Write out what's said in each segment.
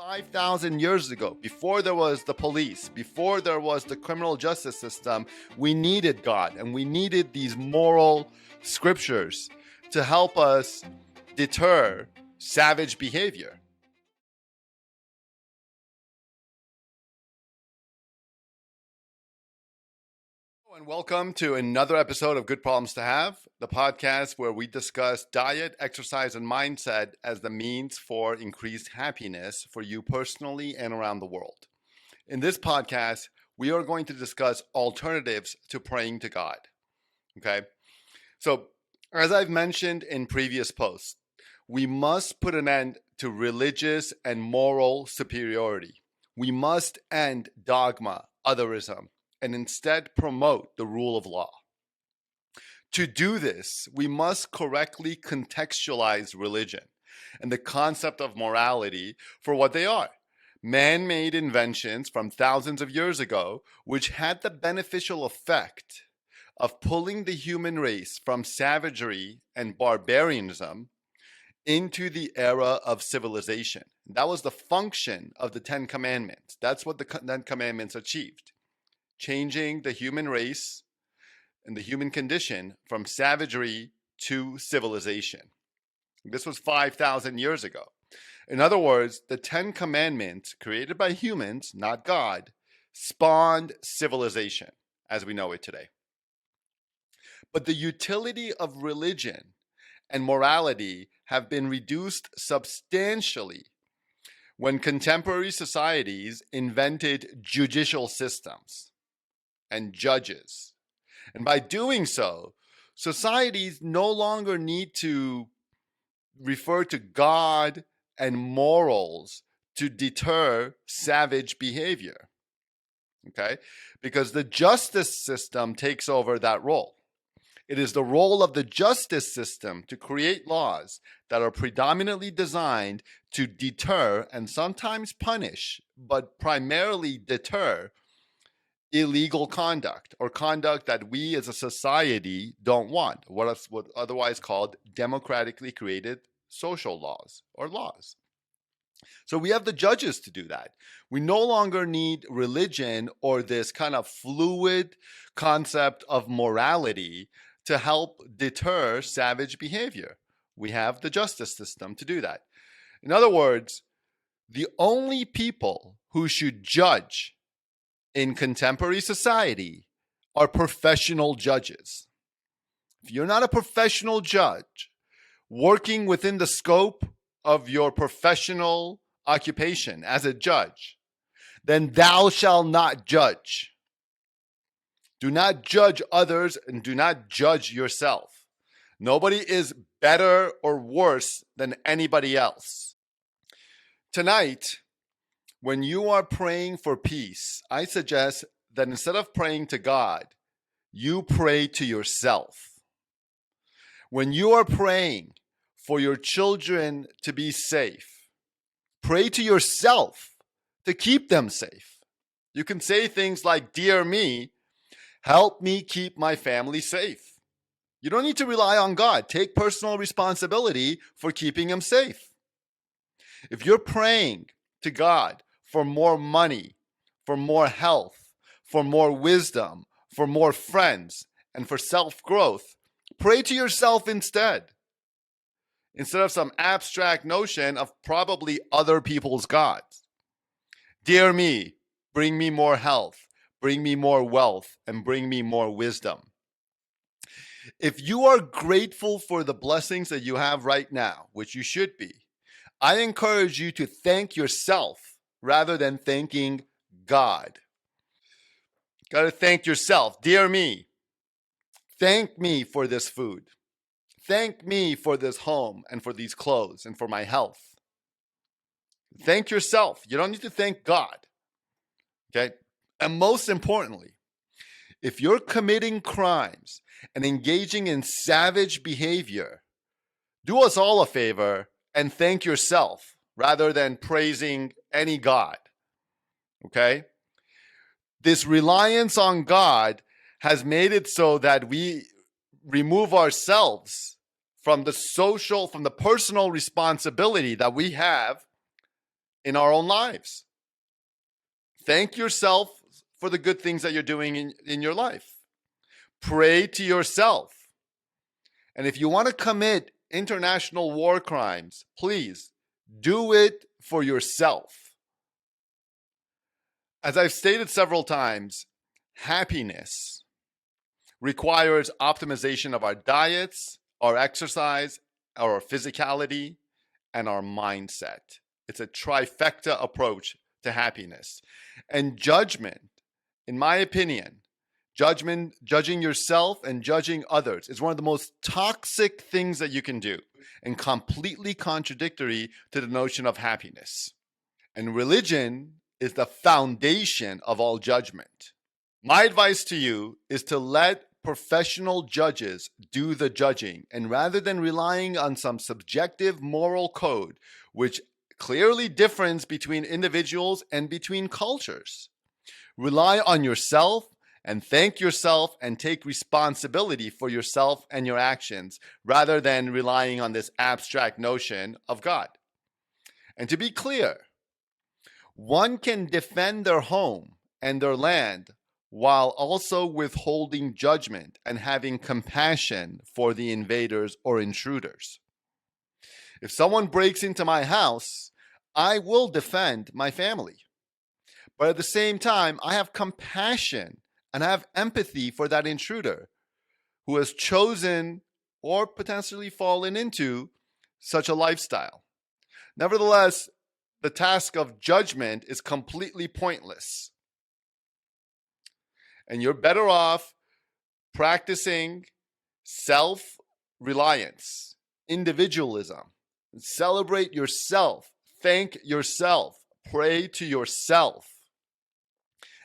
5,000 years ago, before there was the police, before there was the criminal justice system, we needed God and we needed these moral scriptures to help us deter savage behavior. And welcome to another episode of Good Problems to Have, the podcast where we discuss diet, exercise, and mindset as the means for increased happiness for you personally and around the world. In this podcast, we are going to discuss alternatives to praying to God. Okay? So, as I've mentioned in previous posts, we must put an end to religious and moral superiority. We must end dogma, otherism, and instead promote the rule of law. To do this, we must correctly contextualize religion and the concept of morality for what they are. Man-made inventions from thousands of years ago, which had the beneficial effect of pulling the human race from savagery and barbarianism into the era of civilization. That was the function of the Ten Commandments. That's what the Ten Commandments achieved. Changing the human race and the human condition from savagery to civilization. This was 5,000 years ago. In other words, the Ten Commandments, created by humans, not God, spawned civilization as we know it today. But the utility of religion and morality have been reduced substantially when contemporary societies invented judicial systems and judges. And by doing so, societies no longer need to refer to God and morals to deter savage behavior. Okay? Because the justice system takes over that role. It is the role of the justice system to create laws that are predominantly designed to deter and sometimes punish, but primarily deter illegal conduct or conduct that we as a society don't want, what otherwise called democratically created social laws or laws. So we have the judges to do that. We no longer need religion or this kind of fluid concept of morality to help deter savage behavior. We have the justice system to do that. In other words, the only people who should judge in contemporary society are professional judges. If you're not a professional judge working within the scope of your professional occupation as a judge, then thou shalt not judge. Do not judge others and do not judge yourself. Nobody is better or worse than anybody else. Tonight, when you are praying for peace, I suggest that instead of praying to God, you pray to yourself. When you are praying for your children to be safe, pray to yourself to keep them safe. You can say things like, "Dear me, help me keep my family safe." You don't need to rely on God. Take personal responsibility for keeping them safe. If you're praying to God for more money, for more health, for more wisdom, for more friends, and for self-growth, pray to yourself instead of some abstract notion of probably other people's gods. Dear me, bring me more health, bring me more wealth, and bring me more wisdom. If you are grateful for the blessings that you have right now, which you should be, I encourage you to thank yourself rather than thanking God. Got to thank yourself. Dear me, thank me for this food. Thank me for this home and for these clothes and for my health. Thank yourself. You don't need to thank God. Okay? And most importantly, if you're committing crimes and engaging in savage behavior, do us all a favor and thank yourself rather than praising any God. Okay? This reliance on God has made it so that we remove ourselves from the personal responsibility that we have in our own lives. Thank yourself for the good things that you're doing in your life. Pray to yourself. And if you want to commit international war crimes, please do it for yourself. As I've stated several times, happiness requires optimization of our diets, our exercise, our physicality, and our mindset. It's a trifecta approach to happiness. And judgment, in my opinion, judging yourself and judging others is one of the most toxic things that you can do and completely contradictory to the notion of happiness. And religion is the foundation of all judgment. My advice to you is to let professional judges do the judging, and rather than relying on some subjective moral code, which clearly differs between individuals and between cultures, rely on yourself and thank yourself and take responsibility for yourself and your actions rather than relying on this abstract notion of God. And to be clear, one can defend their home and their land while also withholding judgment and having compassion for the invaders or intruders. If someone breaks into my house, I will defend my family. But at the same time, I have compassion and I have empathy for that intruder who has chosen or potentially fallen into such a lifestyle. Nevertheless, the task of judgment is completely pointless. And you're better off practicing self-reliance, individualism. Celebrate yourself, thank yourself, pray to yourself,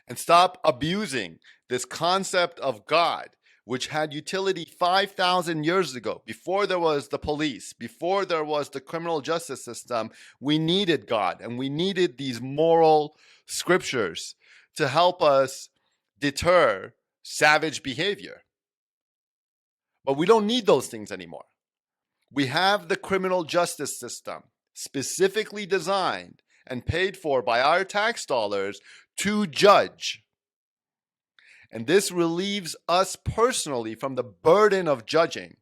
and stop abusing this concept of God, which had utility 5,000 years ago. Before there was the police, before there was the criminal justice system, we needed God, and we needed these moral scriptures to help us deter savage behavior. But we don't need those things anymore. We have the criminal justice system specifically designed and paid for by our tax dollars to judge. And this relieves us personally from the burden of judging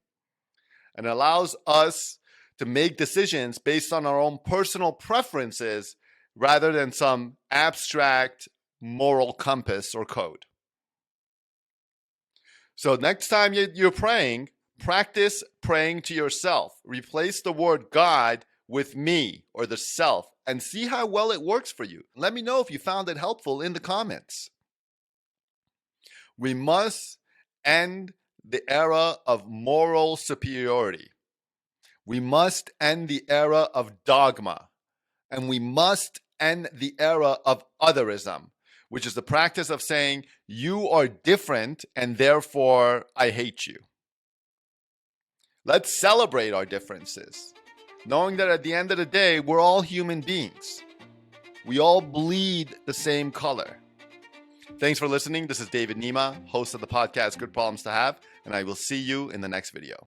and allows us to make decisions based on our own personal preferences rather than some abstract moral compass or code. So next time you're praying, practice praying to yourself. Replace the word God with me or the self and see how well it works for you. Let me know if you found it helpful in the comments. We must end the era of moral superiority. We must end the era of dogma. And we must end the era of otherism, which is the practice of saying, you are different and therefore I hate you. Let's celebrate our differences, knowing that at the end of the day, we're all human beings. We all bleed the same color. Thanks for listening. This is David Nima, host of the podcast Good Problems to Have, and I will see you in the next video.